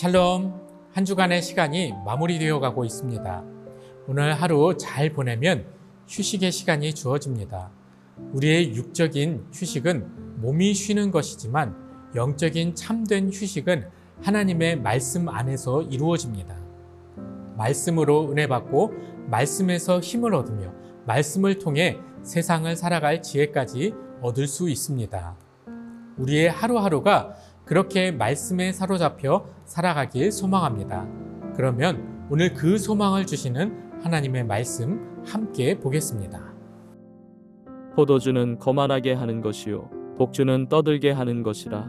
샬롬, 한 주간의 시간이 마무리되어 가고 있습니다. 오늘 하루 잘 보내면 휴식의 시간이 주어집니다. 우리의 육적인 휴식은 몸이 쉬는 것이지만 영적인 참된 휴식은 하나님의 말씀 안에서 이루어집니다. 말씀으로 은혜 받고 말씀에서 힘을 얻으며 말씀을 통해 세상을 살아갈 지혜까지 얻을 수 있습니다. 우리의 하루하루가 그렇게 말씀에 사로잡혀 살아가길 소망합니다. 그러면 오늘 그 소망을 주시는 하나님의 말씀 함께 보겠습니다. 포도주는 거만하게 하는 것이요 독주는 떠들게 하는 것이라.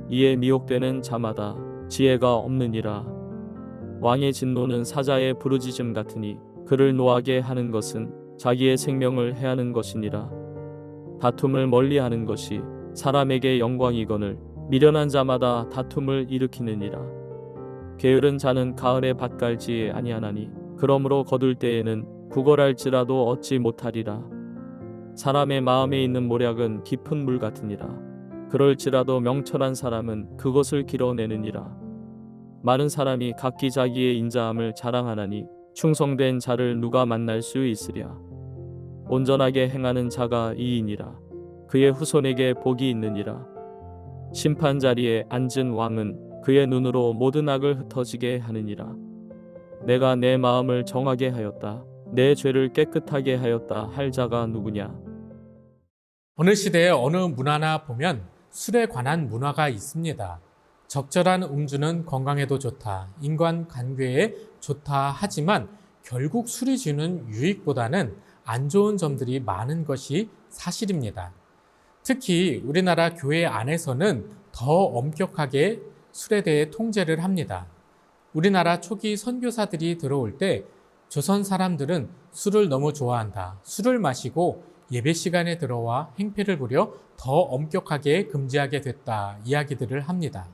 이에 미혹되는 자마다 지혜가 없느니라. 왕의 진노는 사자의 부르짖음 같으니 그를 노하게 하는 것은 자기의 생명을 해하는 것이니라. 다툼을 멀리하는 것이 사람에게 영광이거늘 미련한 자마다 다툼을 일으키느니라. 게으른 자는 가을에 밭 갈지 아니하나니 그러므로 거둘 때에는 구걸할지라도 얻지 못하리라. 사람의 마음에 있는 모략은 깊은 물 같으니라. 그럴지라도 명철한 사람은 그것을 길어내느니라. 많은 사람이 각기 자기의 인자함을 자랑하나니 충성된 자를 누가 만날 수 있으랴. 온전하게 행하는 자가 이이니라. 그의 후손에게 복이 있느니라. 심판 자리에 앉은 왕은 그의 눈으로 모든 악을 흩어지게 하느니라. 내가 내 마음을 정하게 하였다. 내 죄를 깨끗하게 하였다 할 자가 누구냐? 오늘 시대에 어느 문화나 보면 술에 관한 문화가 있습니다. 적절한 음주는 건강에도 좋다, 인간관계에 좋다 하지만 결국 술이 주는 유익보다는 안 좋은 점들이 많은 것이 사실입니다. 특히 우리나라 교회 안에서는 더 엄격하게 술에 대해 통제를 합니다. 우리나라 초기 선교사들이 들어올 때 조선 사람들은 술을 너무 좋아한다, 술을 마시고 예배 시간에 들어와 행패를 부려 더 엄격하게 금지하게 됐다 이야기들을 합니다.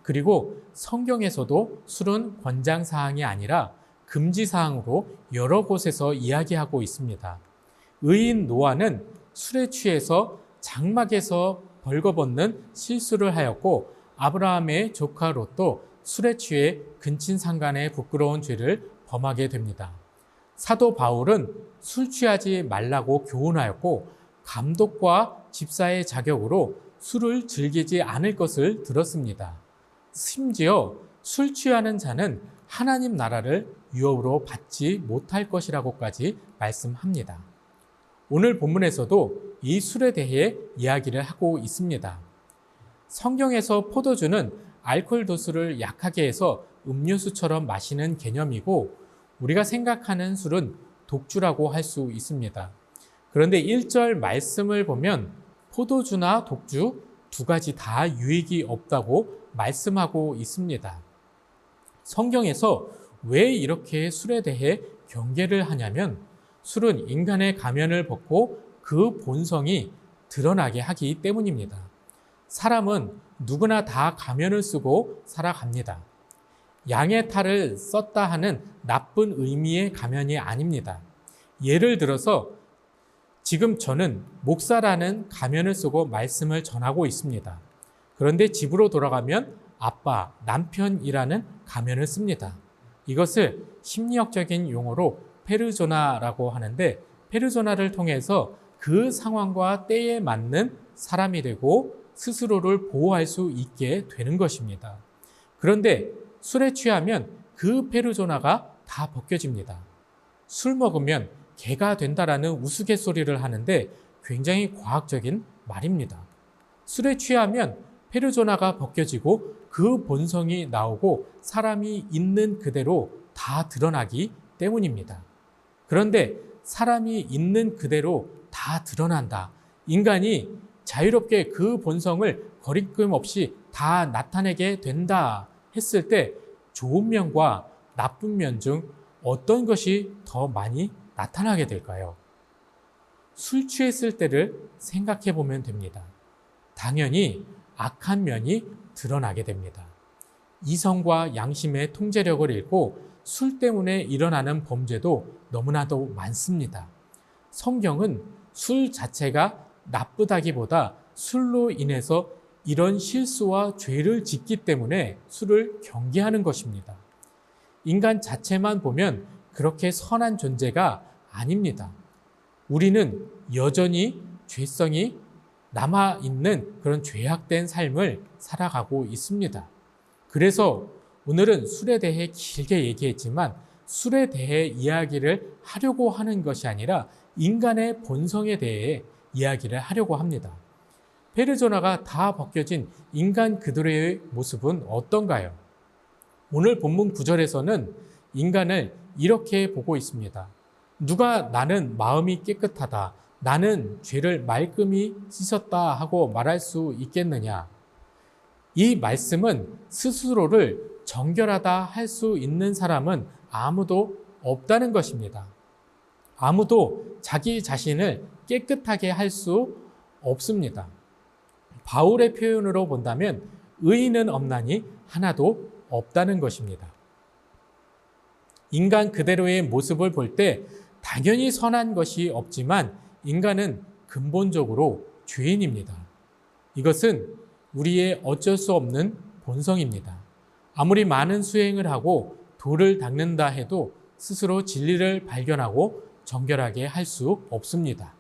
그리고 성경에서도 술은 권장사항이 아니라 금지사항으로 여러 곳에서 이야기하고 있습니다. 의인 노아는 술에 취해서 장막에서 벌거벗는 실수를 하였고 아브라함의 조카 롯도 술에 취해 근친상간의 부끄러운 죄를 범하게 됩니다. 사도 바울은 술 취하지 말라고 교훈하였고 감독과 집사의 자격으로 술을 즐기지 않을 것을 들었습니다. 심지어 술 취하는 자는 하나님 나라를 유업으로 받지 못할 것이라고까지 말씀합니다. 오늘 본문에서도 이 술에 대해 이야기를 하고 있습니다. 성경에서 포도주는 알코올 도수를 약하게 해서 음료수처럼 마시는 개념이고 우리가 생각하는 술은 독주라고 할 수 있습니다. 그런데 1절 말씀을 보면 포도주나 독주 두 가지 다 유익이 없다고 말씀하고 있습니다. 성경에서 왜 이렇게 술에 대해 경계를 하냐면 술은 인간의 가면을 벗고 그 본성이 드러나게 하기 때문입니다. 사람은 누구나 다 가면을 쓰고 살아갑니다. 양의 탈을 썼다 하는 나쁜 의미의 가면이 아닙니다. 예를 들어서 지금 저는 목사라는 가면을 쓰고 말씀을 전하고 있습니다. 그런데 집으로 돌아가면 아빠, 남편이라는 가면을 씁니다. 이것을 심리학적인 용어로 페르소나라고 하는데 페르소나를 통해서 그 상황과 때에 맞는 사람이 되고 스스로를 보호할 수 있게 되는 것입니다. 그런데 술에 취하면 그 페르소나가 다 벗겨집니다. 술 먹으면 개가 된다라는 우스갯소리를 하는데 굉장히 과학적인 말입니다. 술에 취하면 페르소나가 벗겨지고 그 본성이 나오고 사람이 있는 그대로 다 드러나기 때문입니다. 그런데 사람이 있는 그대로 다 드러난다. 인간이 자유롭게 그 본성을 거리낌 없이 다 나타내게 된다 했을 때 좋은 면과 나쁜 면 중 어떤 것이 더 많이 나타나게 될까요? 술 취했을 때를 생각해 보면 됩니다. 당연히 악한 면이 드러나게 됩니다. 이성과 양심의 통제력을 잃고 술 때문에 일어나는 범죄도 너무나도 많습니다. 성경은 술 자체가 나쁘다기보다 술로 인해서 이런 실수와 죄를 짓기 때문에 술을 경계하는 것입니다. 인간 자체만 보면 그렇게 선한 존재가 아닙니다. 우리는 여전히 죄성이 남아있는 그런 죄악된 삶을 살아가고 있습니다. 그래서 오늘은 술에 대해 길게 얘기했지만 술에 대해 이야기를 하려고 하는 것이 아니라 인간의 본성에 대해 이야기를 하려고 합니다. 페르소나가 다 벗겨진 인간 그대로의 모습은 어떤가요? 오늘 본문 9절에서는 인간을 이렇게 보고 있습니다. 누가 나는 마음이 깨끗하다, 나는 죄를 말끔히 씻었다 하고 말할 수 있겠느냐? 이 말씀은 스스로를 정결하다 할 수 있는 사람은 아무도 없다는 것입니다. 아무도 자기 자신을 깨끗하게 할 수 없습니다. 바울의 표현으로 본다면 의인은 없나니 하나도 없다는 것입니다. 인간 그대로의 모습을 볼 때 당연히 선한 것이 없지만 인간은 근본적으로 죄인입니다. 이것은 우리의 어쩔 수 없는 본성입니다. 아무리 많은 수행을 하고 도를 닦는다 해도 스스로 진리를 발견하고 정결하게 할 수 없습니다.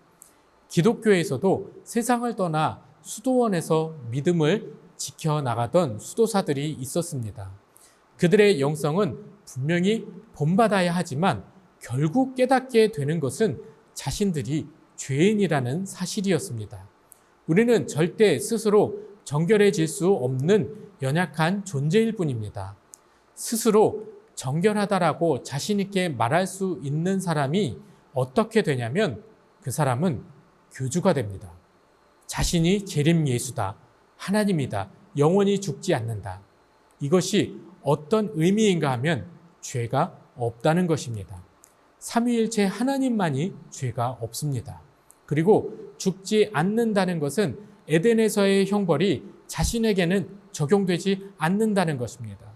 기독교에서도 세상을 떠나 수도원에서 믿음을 지켜나가던 수도사들이 있었습니다. 그들의 영성은 분명히 본받아야 하지만 결국 깨닫게 되는 것은 자신들이 죄인이라는 사실이었습니다. 우리는 절대 스스로 정결해질 수 없는 연약한 존재일 뿐입니다. 스스로 정결하다라고 자신 있게 말할 수 있는 사람이 어떻게 되냐면 그 사람은 교주가 됩니다. 자신이 재림 예수다, 하나님이다, 영원히 죽지 않는다. 이것이 어떤 의미인가 하면 죄가 없다는 것입니다. 삼위일체 하나님만이 죄가 없습니다. 그리고 죽지 않는다는 것은 에덴에서의 형벌이 자신에게는 적용되지 않는다는 것입니다.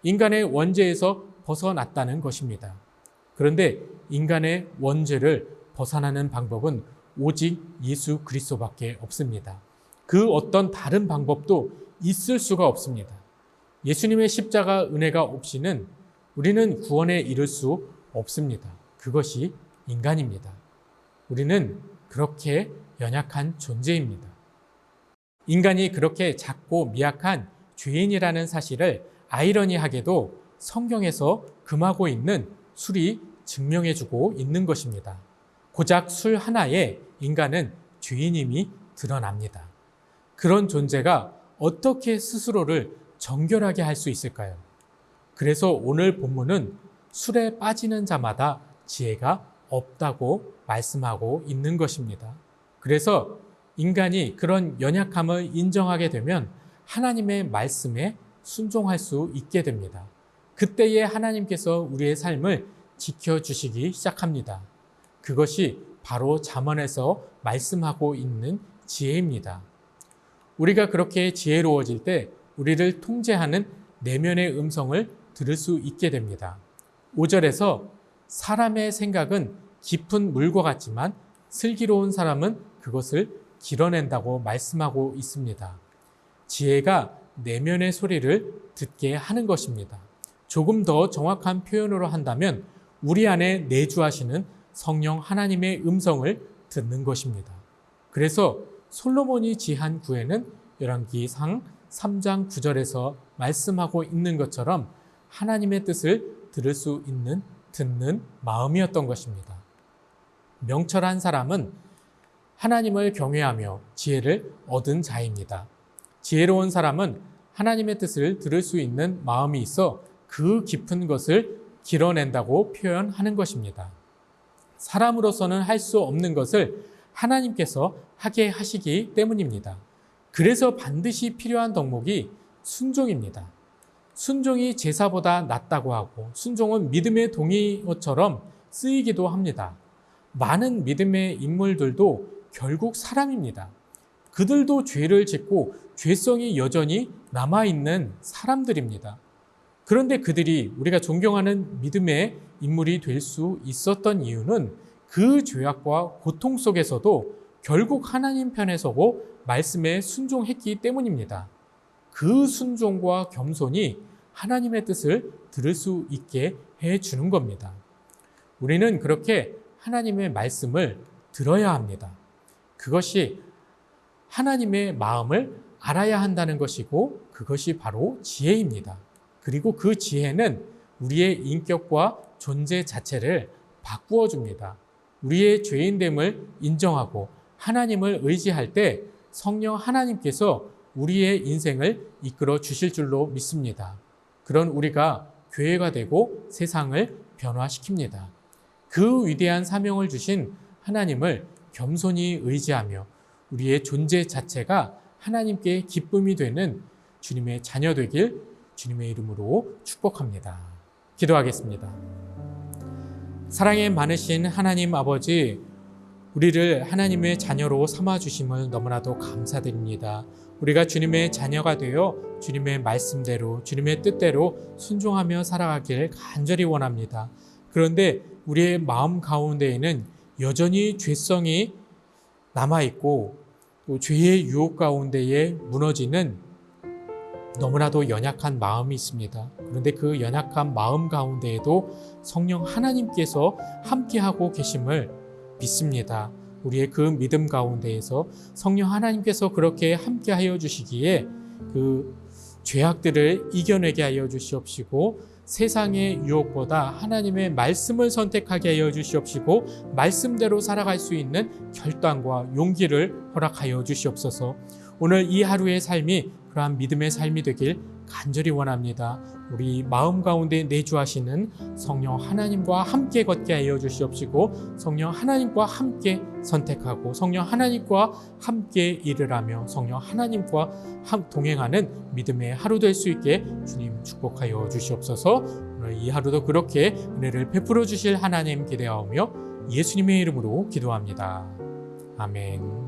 인간의 원죄에서 벗어났다는 것입니다. 그런데 인간의 원죄를 벗어나는 방법은 오직 예수 그리스도밖에 없습니다. 그 어떤 다른 방법도 있을 수가 없습니다. 예수님의 십자가 은혜가 없이는 우리는 구원에 이를 수 없습니다. 그것이 인간입니다. 우리는 그렇게 연약한 존재입니다. 인간이 그렇게 작고 미약한 죄인이라는 사실을 아이러니하게도 성경에서 금하고 있는 술이 증명해주고 있는 것입니다. 고작 술 하나에 인간은 죄인임이 드러납니다. 그런 존재가 어떻게 스스로를 정결하게 할 수 있을까요? 그래서 오늘 본문은 술에 빠지는 자마다 지혜가 없다고 말씀하고 있는 것입니다. 그래서 인간이 그런 연약함을 인정하게 되면 하나님의 말씀에 순종할 수 있게 됩니다. 그때에 하나님께서 우리의 삶을 지켜주시기 시작합니다. 그것이 바로 잠언에서 말씀하고 있는 지혜입니다. 우리가 그렇게 지혜로워질 때 우리를 통제하는 내면의 음성을 들을 수 있게 됩니다. 5절에서 사람의 생각은 깊은 물과 같지만 슬기로운 사람은 그것을 길어낸다고 말씀하고 있습니다. 지혜가 내면의 소리를 듣게 하는 것입니다. 조금 더 정확한 표현으로 한다면 우리 안에 내주하시는 성령 하나님의 음성을 듣는 것입니다. 그래서 솔로몬이 지한 구에는 열왕기상 3장 9절에서 말씀하고 있는 것처럼 하나님의 뜻을 들을 수 있는 듣는 마음이었던 것입니다. 명철한 사람은 하나님을 경외하며 지혜를 얻은 자입니다. 지혜로운 사람은 하나님의 뜻을 들을 수 있는 마음이 있어 그 깊은 것을 길어낸다고 표현하는 것입니다. 사람으로서는 할 수 없는 것을 하나님께서 하게 하시기 때문입니다. 그래서 반드시 필요한 덕목이 순종입니다. 순종이 제사보다 낫다고 하고 순종은 믿음의 동의어처럼 쓰이기도 합니다. 많은 믿음의 인물들도 결국 사람입니다. 그들도 죄를 짓고 죄성이 여전히 남아있는 사람들입니다. 그런데 그들이 우리가 존경하는 믿음의 인물이 될 수 있었던 이유는 그 죄악과 고통 속에서도 결국 하나님 편에 서고 말씀에 순종했기 때문입니다. 그 순종과 겸손이 하나님의 뜻을 들을 수 있게 해주는 겁니다. 우리는 그렇게 하나님의 말씀을 들어야 합니다. 그것이 하나님의 마음을 알아야 한다는 것이고 그것이 바로 지혜입니다. 그리고 그 지혜는 우리의 인격과 존재 자체를 바꾸어 줍니다. 우리의 죄인됨을 인정하고 하나님을 의지할 때 성령 하나님께서 우리의 인생을 이끌어 주실 줄로 믿습니다. 그런 우리가 교회가 되고 세상을 변화시킵니다. 그 위대한 사명을 주신 하나님을 겸손히 의지하며 우리의 존재 자체가 하나님께 기쁨이 되는 주님의 자녀 되길 주님의 이름으로 축복합니다. 기도하겠습니다. 사랑에 많으신 하나님 아버지, 우리를 하나님의 자녀로 삼아주심을 너무나도 감사드립니다. 우리가 주님의 자녀가 되어 주님의 말씀대로 주님의 뜻대로 순종하며 살아가길 간절히 원합니다. 그런데 우리의 마음 가운데에는 여전히 죄성이 남아있고 또 죄의 유혹 가운데에 무너지는 너무나도 연약한 마음이 있습니다. 그런데 그 연약한 마음 가운데에도 성령 하나님께서 함께하고 계심을 믿습니다. 우리의 그 믿음 가운데에서 성령 하나님께서 그렇게 함께하여 주시기에 그 죄악들을 이겨내게 하여 주시옵시고 세상의 유혹보다 하나님의 말씀을 선택하게 하여 주시옵시고 말씀대로 살아갈 수 있는 결단과 용기를 허락하여 주시옵소서. 오늘 이 하루의 삶이 그러한 믿음의 삶이 되길 간절히 원합니다. 우리 마음 가운데 내주하시는 성령 하나님과 함께 걷게 하여 주시옵시고 성령 하나님과 함께 선택하고 성령 하나님과 함께 일을 하며 성령 하나님과 동행하는 믿음의 하루 될 수 있게 주님 축복하여 주시옵소서. 오늘 이 하루도 그렇게 은혜를 베풀어 주실 하나님 기대하오며 예수님의 이름으로 기도합니다. 아멘.